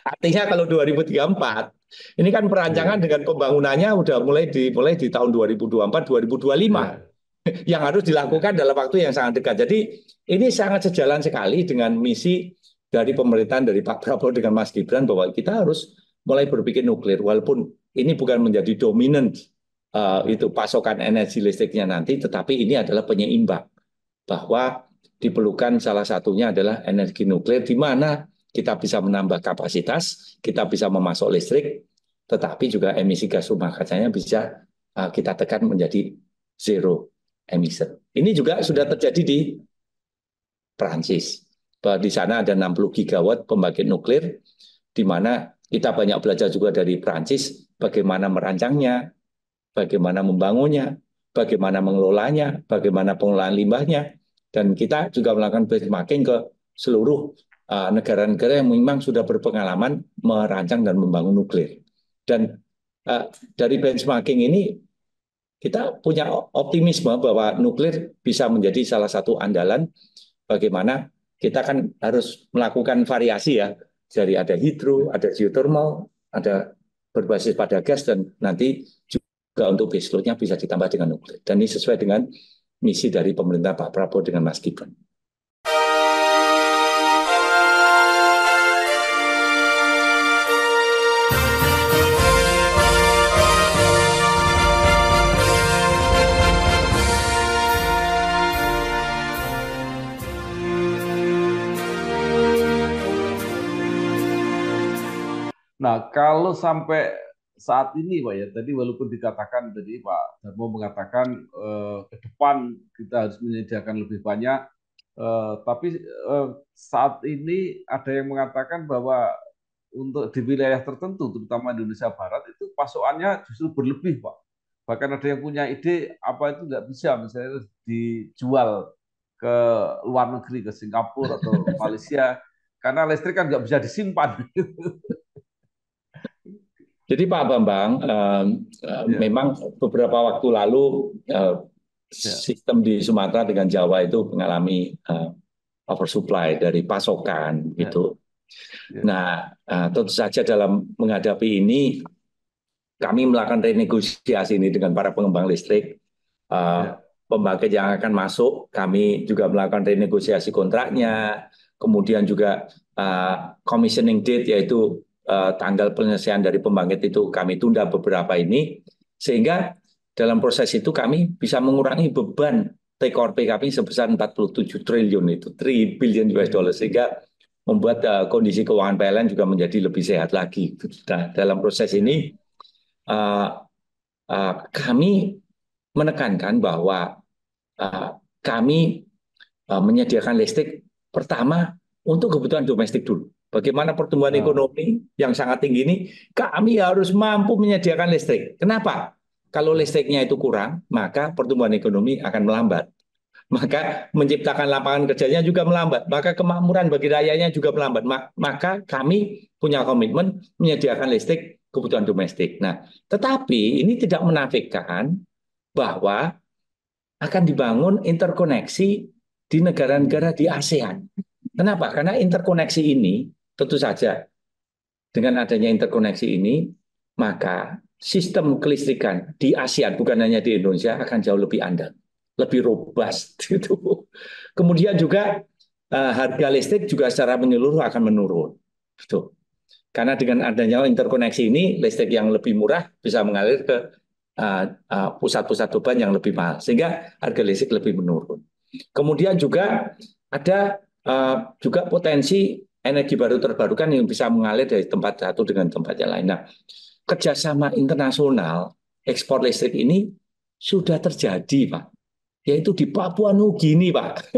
Artinya kalau 2034, ini kan perancangan dengan pembangunannya udah mulai di tahun 2024-2025. Yang harus dilakukan dalam waktu yang sangat dekat. Jadi ini sangat sejalan sekali dengan misi dari pemerintahan dari Pak Prabowo dengan Mas Gibran, bahwa kita harus mulai berpikir nuklir, walaupun ini bukan menjadi dominan itu pasokan energi listriknya nanti, tetapi ini adalah penyeimbang, bahwa diperlukan salah satunya adalah energi nuklir, di mana kita bisa menambah kapasitas, kita bisa memasok listrik, tetapi juga emisi gas rumah kacanya bisa kita tekan menjadi zero emission. Ini juga sudah terjadi di Perancis, bahwa di sana ada 60 gigawatt pembangkit nuklir, di mana kita banyak belajar juga dari Perancis, bagaimana merancangnya, bagaimana membangunnya, bagaimana mengelolanya, bagaimana pengelolaan limbahnya, dan kita juga melakukan benchmarking ke seluruh negara-negara yang memang sudah berpengalaman merancang dan membangun nuklir. Dan dari benchmarking ini kita punya optimisme bahwa nuklir bisa menjadi salah satu andalan. Bagaimana kita kan harus melakukan variasi ya, dari ada hidro, ada geothermal, ada berbasis pada gas, dan nanti juga untuk baseload-nya bisa ditambah dengan nuklir. Dan ini sesuai dengan misi dari pemerintah Pak Prabowo dengan Mas Gibran. Nah, kalau sampai saat ini, Pak ya, tadi walaupun dikatakan tadi Pak Darmo mengatakan ke depan kita harus menyediakan lebih banyak, tapi saat ini ada yang mengatakan bahwa untuk di wilayah tertentu, terutama Indonesia Barat, itu pasokannya justru berlebih, Pak. Bahkan ada yang punya ide apa itu nggak bisa, misalnya dijual ke luar negeri, ke Singapura atau Malaysia, karena listrik kan nggak bisa disimpan. Jadi Pak Bambang, memang beberapa waktu lalu sistem di Sumatera dengan Jawa itu mengalami oversupply dari pasokan gitu. Nah, tentu saja dalam menghadapi ini kami melakukan renegosiasi ini dengan para pengembang listrik. Pembangkit yang akan masuk, kami juga melakukan renegosiasi kontraknya, kemudian juga commissioning date, yaitu tanggal penyelesaian dari pembangkit itu kami tunda beberapa ini, sehingga dalam proses itu kami bisa mengurangi beban take or pay kami sebesar 47 triliun itu, 3 billion US dollar, sehingga membuat kondisi keuangan PLN juga menjadi lebih sehat lagi. Nah, dalam proses ini kami menekankan bahwa kami menyediakan listrik pertama untuk kebutuhan domestik dulu. Bagaimana pertumbuhan ekonomi yang sangat tinggi ini, kami harus mampu menyediakan listrik. Kenapa? Kalau listriknya itu kurang, maka pertumbuhan ekonomi akan melambat. Maka menciptakan lapangan kerjanya juga melambat. Maka kemakmuran bagi rakyatnya juga melambat. Maka kami punya komitmen menyediakan listrik kebutuhan domestik. Nah, tetapi ini tidak menafikan bahwa akan dibangun interkoneksi di negara-negara di ASEAN. Kenapa? Karena interkoneksi ini tentu saja dengan adanya interkoneksi ini maka sistem kelistrikan di ASEAN, bukan hanya di Indonesia, akan jauh lebih andal, lebih robust gitu. Kemudian juga harga listrik juga secara menyeluruh akan menurun. Gitu. Karena dengan adanya interkoneksi ini, listrik yang lebih murah bisa mengalir ke pusat-pusat beban yang lebih mahal, sehingga harga listrik lebih menurun. Kemudian juga ada juga potensi energi baru terbarukan yang bisa mengalir dari tempat satu dengan tempat yang lain. Nah, kerjasama internasional ekspor listrik ini sudah terjadi, Pak. Yaitu di Papua Nugini, Pak.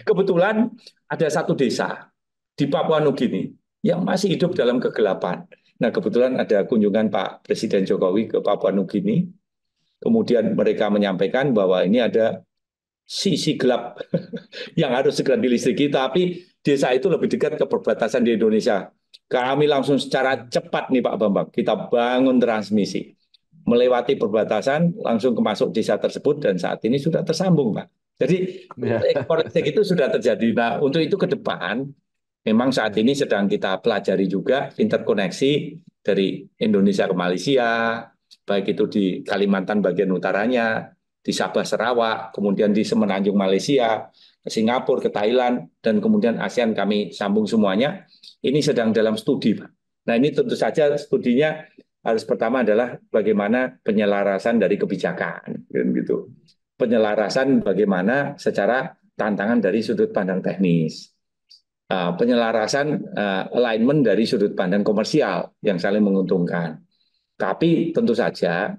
Kebetulan ada satu desa di Papua Nugini yang masih hidup dalam kegelapan. Nah, kebetulan ada kunjungan Pak Presiden Jokowi ke Papua Nugini. Kemudian mereka menyampaikan bahwa ini ada sisi gelap yang harus segera dilistriki, tapi desa itu lebih dekat ke perbatasan di Indonesia. Kami langsung secara cepat nih Pak Bambang, kita bangun transmisi. Melewati perbatasan, langsung ke masuk desa tersebut, dan saat ini sudah tersambung Pak. Jadi ekspor listrik itu sudah terjadi. Nah, untuk itu ke depan, memang saat ini sedang kita pelajari juga interkoneksi dari Indonesia ke Malaysia, baik itu di Kalimantan bagian utaranya, di Sabah Sarawak, kemudian di Semenanjung Malaysia, ke Singapura, ke Thailand, dan kemudian ASEAN kami sambung semuanya. Ini sedang dalam studi, Pak. Nah, ini tentu saja studinya harus pertama adalah bagaimana penyelarasan dari kebijakan, gitu. Penyelarasan bagaimana secara tantangan dari sudut pandang teknis. Penyelarasan alignment dari sudut pandang komersial yang saling menguntungkan. Tapi tentu saja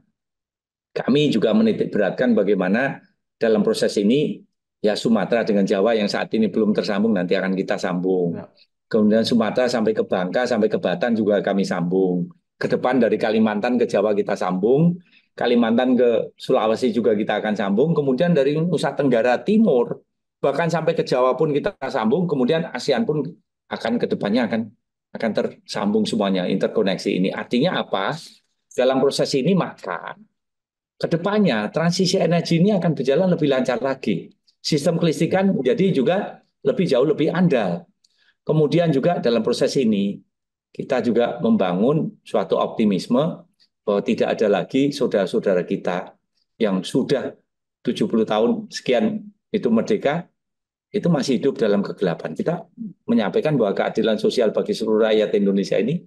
kami juga menitik beratkan bagaimana dalam proses ini ya Sumatera dengan Jawa yang saat ini belum tersambung nanti akan kita sambung. Ya. Kemudian Sumatera sampai ke Bangka, sampai ke Batam juga kami sambung. Ke depan dari Kalimantan ke Jawa kita sambung. Kalimantan ke Sulawesi juga kita akan sambung. Kemudian dari Nusa Tenggara Timur, bahkan sampai ke Jawa pun kita sambung. Kemudian ASEAN pun akan ke depannya akan tersambung semuanya, interkoneksi ini. Artinya apa? Dalam proses ini maka kedepannya transisi energi ini akan berjalan lebih lancar lagi. Sistem kelistrikan menjadi juga jauh lebih andal. Kemudian juga dalam proses ini kita juga membangun suatu optimisme bahwa tidak ada lagi saudara-saudara kita yang sudah 70 tahun sekian itu merdeka, itu masih hidup dalam kegelapan. Kita menyampaikan bahwa keadilan sosial bagi seluruh rakyat Indonesia ini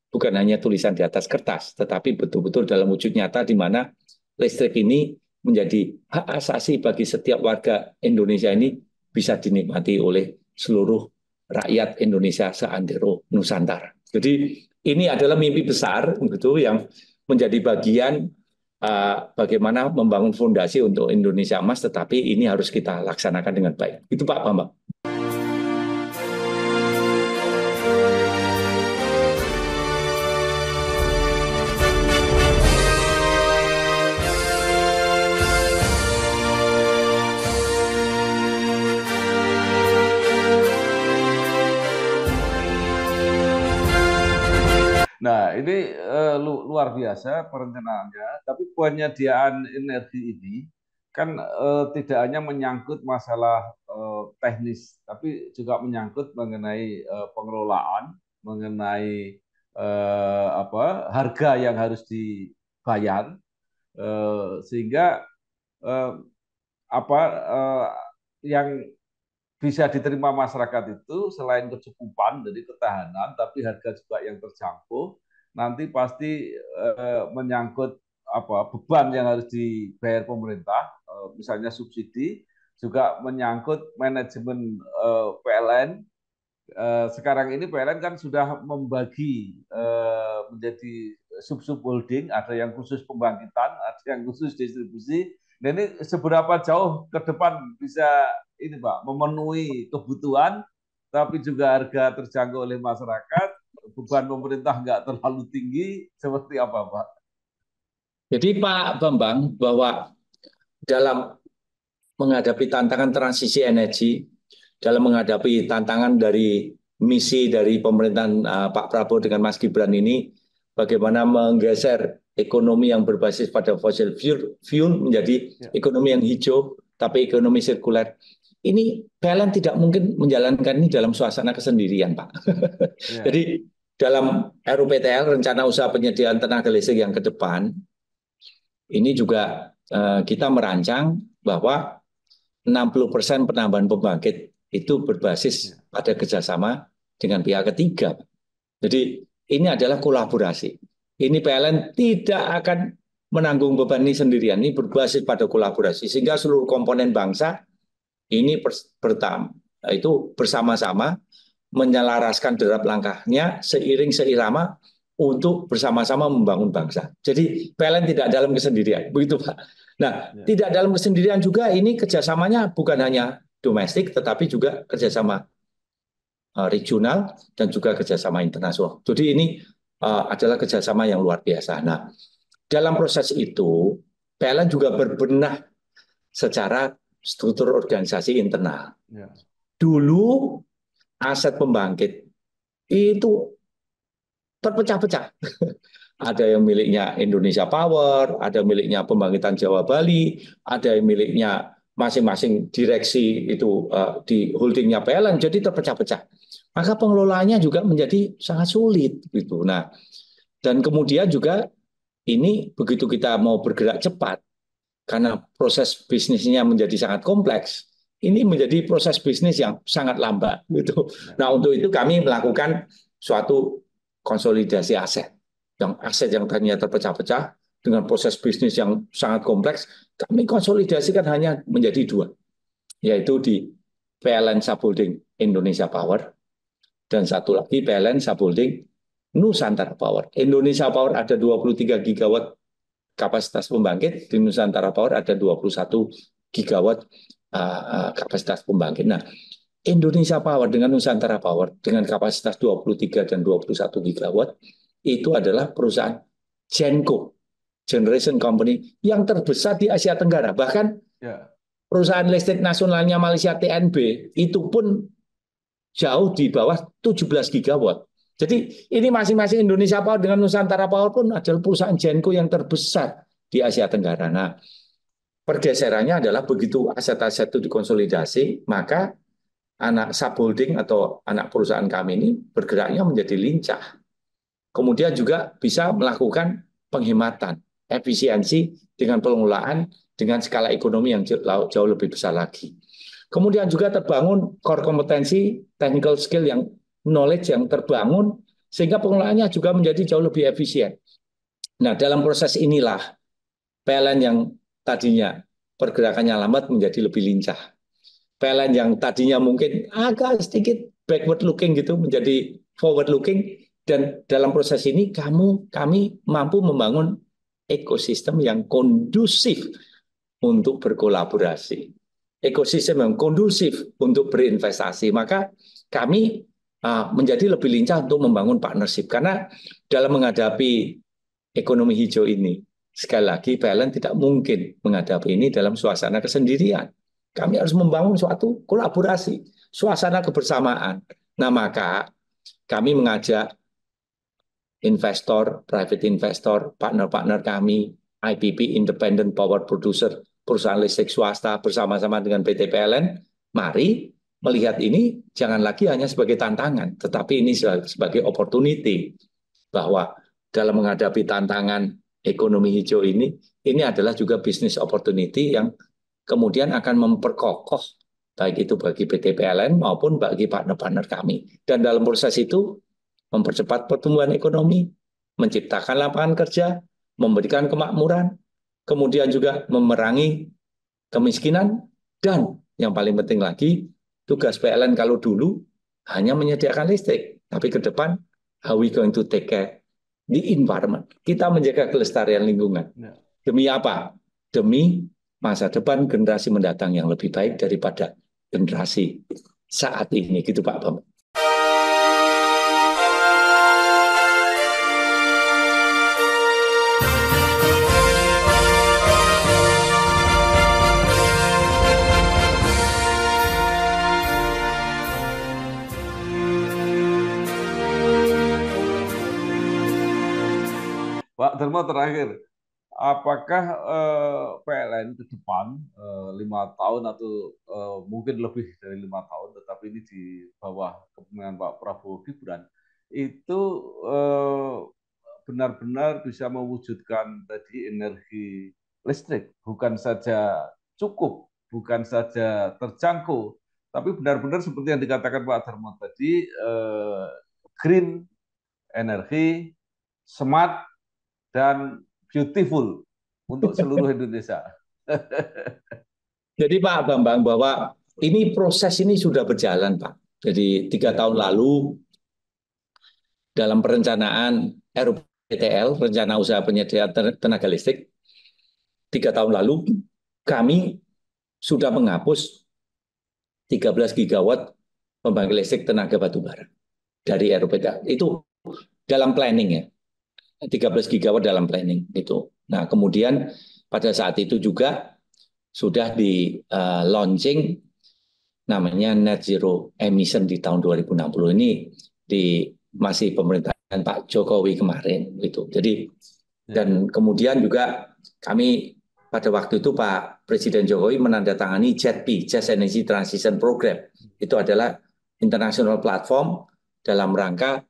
bukan hanya tulisan di atas kertas, tetapi betul-betul dalam wujud nyata di mana listrik ini menjadi hak asasi bagi setiap warga Indonesia ini bisa dinikmati oleh seluruh rakyat Indonesia seantero Nusantara. Jadi ini adalah mimpi besar gitu yang menjadi bagian bagaimana membangun fondasi untuk Indonesia Emas, tetapi ini harus kita laksanakan dengan baik. Itu Pak Bambang. Nah, ini luar biasa perencanaannya, tapi penyediaan energi ini kan tidak hanya menyangkut masalah teknis, tapi juga menyangkut mengenai pengelolaan, mengenai harga yang harus dibayar, sehingga yang bisa diterima masyarakat itu selain kecukupan dari ketahanan, tapi harga juga yang terjangkau. Nanti pasti menyangkut beban yang harus dibayar pemerintah, misalnya subsidi, juga menyangkut manajemen PLN. Sekarang ini PLN kan sudah membagi menjadi sub-sub holding, ada yang khusus pembangkitan, ada yang khusus distribusi. Nah, ini seberapa jauh ke depan bisa ini Pak memenuhi kebutuhan, tapi juga harga terjangkau oleh masyarakat, beban pemerintah nggak terlalu tinggi, seperti apa Pak? Jadi Pak Bambang, bahwa dalam menghadapi tantangan transisi energi, dalam menghadapi tantangan dari misi dari pemerintahan Pak Prabowo dengan Mas Gibran ini, bagaimana menggeser ekonomi yang berbasis pada fossil fuel menjadi ekonomi yang hijau, tapi ekonomi sirkuler. Ini PLN tidak mungkin menjalankan ini dalam suasana kesendirian, Pak. Jadi dalam RUPTL, rencana usaha penyediaan tenaga listrik yang ke depan, ini juga kita merancang bahwa 60% penambahan pembangkit itu berbasis pada kerjasama dengan pihak ketiga. Jadi ini adalah kolaborasi. Ini PLN tidak akan menanggung beban ini sendirian. Ini berbasis pada kolaborasi sehingga seluruh komponen bangsa ini itu bersama-sama menyelaraskan derap langkahnya seiring seirama untuk bersama-sama membangun bangsa. Jadi PLN tidak dalam kesendirian, begitu Pak. Nah, tidak dalam kesendirian juga ini kerjasamanya bukan hanya domestik, tetapi juga kerjasama regional dan juga kerjasama internasional. Jadi ini adalah kerjasama yang luar biasa. Nah, dalam proses itu PLN juga berbenah secara struktur organisasi internal. Dulu aset pembangkit itu terpecah-pecah. Ada yang miliknya Indonesia Power, ada miliknya Pembangkitan Jawa Bali, ada yang miliknya masing-masing direksi itu di holdingnya PLN, jadi terpecah-pecah. Maka pengelolaannya juga menjadi sangat sulit gitu. Nah, dan kemudian juga ini begitu kita mau bergerak cepat karena proses bisnisnya menjadi sangat kompleks, ini menjadi proses bisnis yang sangat lambat gitu. Nah, untuk itu kami melakukan suatu konsolidasi aset yang tadinya terpecah-pecah dengan proses bisnis yang sangat kompleks, kami konsolidasikan hanya menjadi dua, yaitu di PLN Subholding Indonesia Power dan satu lagi PLN Subholding Nusantara Power. Indonesia Power ada 23 gigawatt kapasitas pembangkit, di Nusantara Power ada 21 gigawatt kapasitas pembangkit. Nah, Indonesia Power dengan Nusantara Power dengan kapasitas 23 dan 21 gigawatt itu adalah perusahaan Genco, Generation Company yang terbesar di Asia Tenggara. Bahkan perusahaan listrik nasionalnya Malaysia TNB itu pun jauh di bawah 17 gigawatt. Jadi ini masing-masing Indonesia Power dengan Nusantara Power pun adalah perusahaan Genco yang terbesar di Asia Tenggara. Nah, pergeserannya adalah begitu aset-aset itu dikonsolidasi, maka anak subholding atau anak perusahaan kami ini bergeraknya menjadi lincah. Kemudian juga bisa melakukan penghematan, efisiensi dengan pengelolaan dengan skala ekonomi yang jauh lebih besar lagi. Kemudian juga terbangun core kompetensi, technical skill yang knowledge yang terbangun sehingga pengelolaannya juga menjadi jauh lebih efisien. Nah, dalam proses inilah PLN yang tadinya pergerakannya lambat menjadi lebih lincah. PLN yang tadinya mungkin agak sedikit backward looking gitu menjadi forward looking, dan dalam proses ini kami mampu membangun ekosistem yang kondusif untuk berkolaborasi, ekosistem yang kondusif untuk berinvestasi. Maka kami menjadi lebih lincah untuk membangun partnership karena dalam menghadapi ekonomi hijau ini, sekali lagi PLN tidak mungkin menghadapi ini dalam suasana kesendirian. Kami harus membangun suatu kolaborasi, suasana kebersamaan. Nah, maka kami mengajak investor, private investor, partner-partner kami, IPP, Independent Power Producer, perusahaan listrik swasta bersama-sama dengan PT PLN, mari melihat ini jangan lagi hanya sebagai tantangan, tetapi ini sebagai opportunity, bahwa dalam menghadapi tantangan ekonomi hijau ini adalah juga business opportunity yang kemudian akan memperkokoh baik itu bagi PT PLN maupun bagi partner-partner kami. Dan dalam proses itu mempercepat pertumbuhan ekonomi, menciptakan lapangan kerja, memberikan kemakmuran, kemudian juga memerangi kemiskinan, dan yang paling penting lagi, tugas PLN kalau dulu hanya menyediakan listrik, tapi ke depan, how we going to take care the environment. Kita menjaga kelestarian lingkungan. Demi apa? Demi masa depan generasi mendatang yang lebih baik daripada generasi saat ini, gitu Pak Bambang. Pak Dharma, terakhir, apakah PLN ke depan 5 tahun atau mungkin lebih dari 5 tahun, tetapi ini di bawah kepemimpinan Pak Prabowo Gibran, itu benar-benar bisa mewujudkan tadi energi listrik, bukan saja cukup, bukan saja terjangkau, tapi benar-benar seperti yang dikatakan Pak Darmo tadi, green energi, smart, dan beautiful untuk seluruh Indonesia. Jadi Pak Bambang, bahwa ini proses ini sudah berjalan Pak. Jadi 3 tahun lalu dalam perencanaan RUPTL, Rencana Usaha Penyediaan Tenaga Listrik, 3 tahun lalu kami sudah menghapus 13 gigawatt pembangkit listrik tenaga batubara dari RUPTL. Itu dalam planning ya, 13 gigawatt dalam planning itu. Nah kemudian pada saat itu juga sudah di launching namanya net zero emission di tahun 2060 ini di masih pemerintahan Pak Jokowi kemarin gitu. Jadi dan kemudian juga kami pada waktu itu Pak Presiden Jokowi menandatangani JETP, Just Energy Transition Program. Itu adalah international platform dalam rangka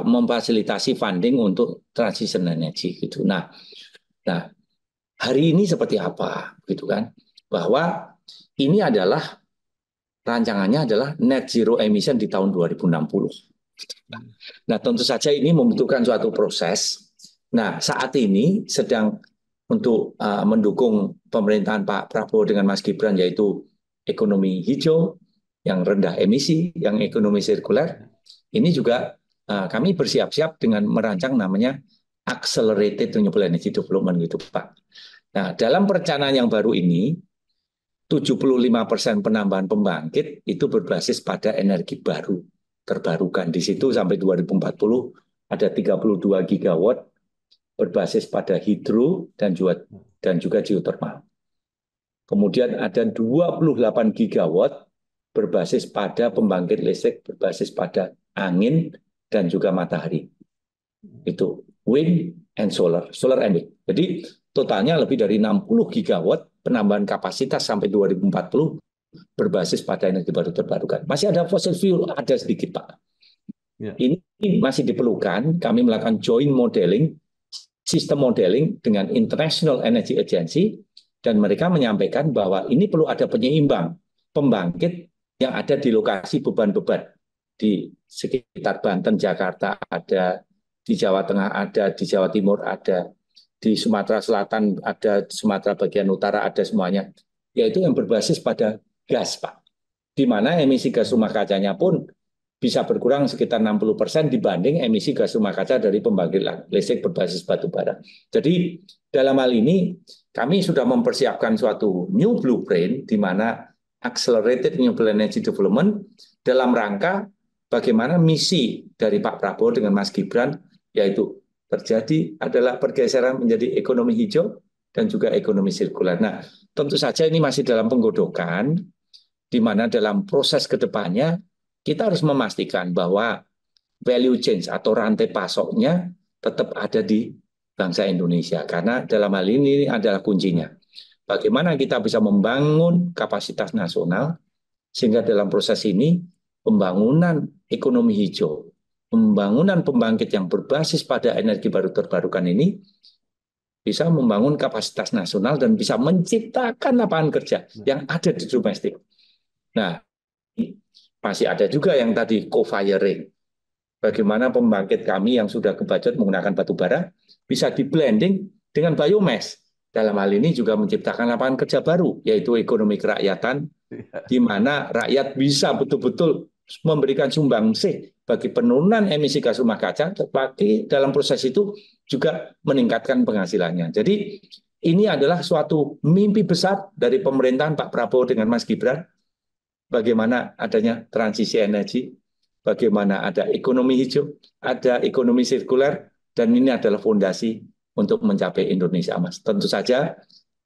memfasilitasi funding untuk transition energy gitu. Nah, hari ini seperti apa gitu kan? Bahwa ini adalah rancangannya adalah net zero emission di tahun 2060. Nah, tentu saja ini membutuhkan suatu proses. Nah, saat ini sedang untuk mendukung pemerintahan Pak Prabowo dengan Mas Gibran, yaitu ekonomi hijau yang rendah emisi, yang ekonomi sirkuler. Ini juga kami bersiap-siap dengan merancang namanya Accelerated Renewable Energy Development gitu Pak. Nah, dalam perencanaan yang baru ini, 75% penambahan pembangkit itu berbasis pada energi baru, terbarukan. Di situ sampai 2040 ada 32 gigawatt berbasis pada hidro dan juga geothermal. Kemudian ada 28 gigawatt berbasis pada pembangkit listrik berbasis pada angin dan juga matahari. Itu wind and solar and wind. Jadi totalnya lebih dari 60 gigawatt penambahan kapasitas sampai 2040 berbasis pada energi baru terbarukan. Masih ada fossil fuel, ada sedikit Pak. Ya. Ini masih diperlukan, kami melakukan joint modeling, sistem modeling dengan International Energy Agency, dan mereka menyampaikan bahwa ini perlu ada penyeimbang pembangkit yang ada di lokasi beban-beban. Di sekitar Banten, Jakarta ada, di Jawa Tengah ada, di Jawa Timur ada, di Sumatera Selatan ada, di Sumatera bagian utara ada, semuanya. Yaitu yang berbasis pada gas, Pak. Di mana emisi gas rumah kacanya pun bisa berkurang sekitar 60% dibanding emisi gas rumah kaca dari pembangkit listrik berbasis batu bara. Jadi dalam hal ini kami sudah mempersiapkan suatu new blueprint di mana Accelerated Renewable Energy Development dalam rangka bagaimana misi dari Pak Prabowo dengan Mas Gibran, yaitu terjadi adalah pergeseran menjadi ekonomi hijau dan juga ekonomi sirkular. Nah, tentu saja ini masih dalam penggodokan, di mana dalam proses kedepannya kita harus memastikan bahwa value chain atau rantai pasoknya tetap ada di bangsa Indonesia. Karena dalam hal ini adalah kuncinya. Bagaimana kita bisa membangun kapasitas nasional, sehingga dalam proses ini pembangunan ekonomi hijau, pembangunan pembangkit yang berbasis pada energi baru terbarukan ini bisa membangun kapasitas nasional dan bisa menciptakan lapangan kerja yang ada di domestik. Nah, masih ada juga yang tadi co-firing. Bagaimana pembangkit kami yang sudah kebajot menggunakan batu bara bisa di-blending dengan biomass. Dalam hal ini juga menciptakan lapangan kerja baru, yaitu ekonomi kerakyatan, di mana rakyat bisa betul-betul memberikan sumbangsih bagi penurunan emisi gas rumah kaca, tetapi dalam proses itu juga meningkatkan penghasilannya. Jadi ini adalah suatu mimpi besar dari pemerintahan Pak Prabowo dengan Mas Gibran, bagaimana adanya transisi energi, bagaimana ada ekonomi hijau, ada ekonomi sirkuler, dan ini adalah fondasi untuk mencapai Indonesia Emas. Tentu saja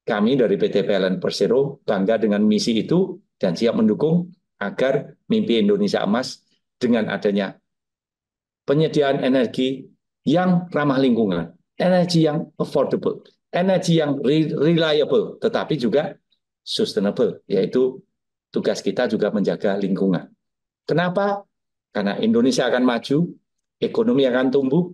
kami dari PT PLN Persero bangga dengan misi itu dan siap mendukung agar mimpi Indonesia Emas dengan adanya penyediaan energi yang ramah lingkungan, energi yang affordable, energi yang reliable, tetapi juga sustainable, yaitu tugas kita juga menjaga lingkungan. Kenapa? Karena Indonesia akan maju, ekonomi akan tumbuh,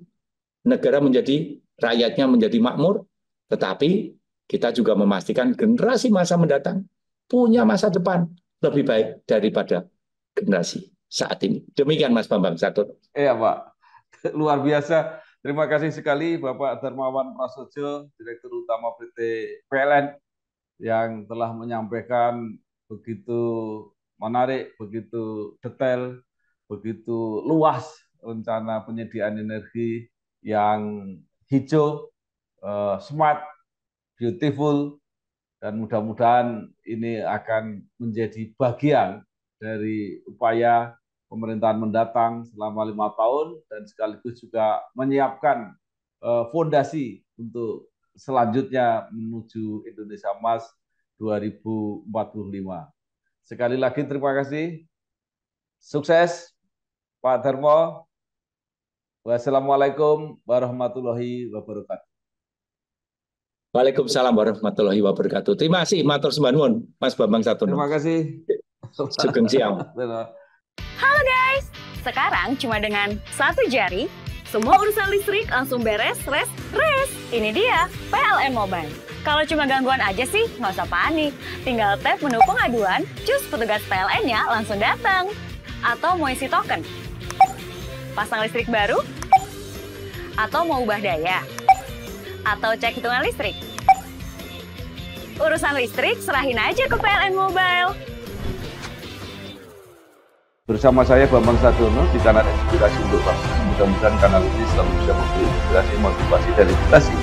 negara menjadi, rakyatnya menjadi makmur, tetapi kita juga memastikan generasi masa mendatang punya masa depan lebih baik daripada generasi saat ini. Demikian Mas Bambang Satut. Iya Pak, luar biasa. Terima kasih sekali Bapak Darmawan Prasojo, Direktur Utama PT PLN, yang telah menyampaikan begitu menarik, begitu detail, begitu luas rencana penyediaan energi yang hijau, smart, beautiful, dan mudah-mudahan ini akan menjadi bagian dari upaya pemerintahan mendatang selama 5 tahun dan sekaligus juga menyiapkan fondasi untuk selanjutnya menuju Indonesia Emas 2045. Sekali lagi terima kasih. Sukses Pak Darmo. Wassalamualaikum warahmatullahi wabarakatuh. Waalaikumsalam warahmatullahi wabarakatuh. Terima kasih, matur sembah nuwun, Mas Bambang Satun. Terima kasih. Sugeng siang. Halo guys, sekarang cuma dengan satu jari, semua urusan listrik langsung beres, res. Ini dia PLN Mobile. Kalau cuma gangguan aja sih, nggak usah panik. Tinggal tap menu pengaduan, cus petugas PLN-nya langsung datang. Atau mau isi token, pasang listrik baru, atau mau ubah daya, atau cek hitungan listrik. Urusan listrik serahin aja ke PLN Mobile. Bersama saya Bambang Sadono di kanal Inspirasi untuk Bangsa. Mudah-mudahan kanal ini selalu bisa memberi inspirasi, motivasi, dan edukasi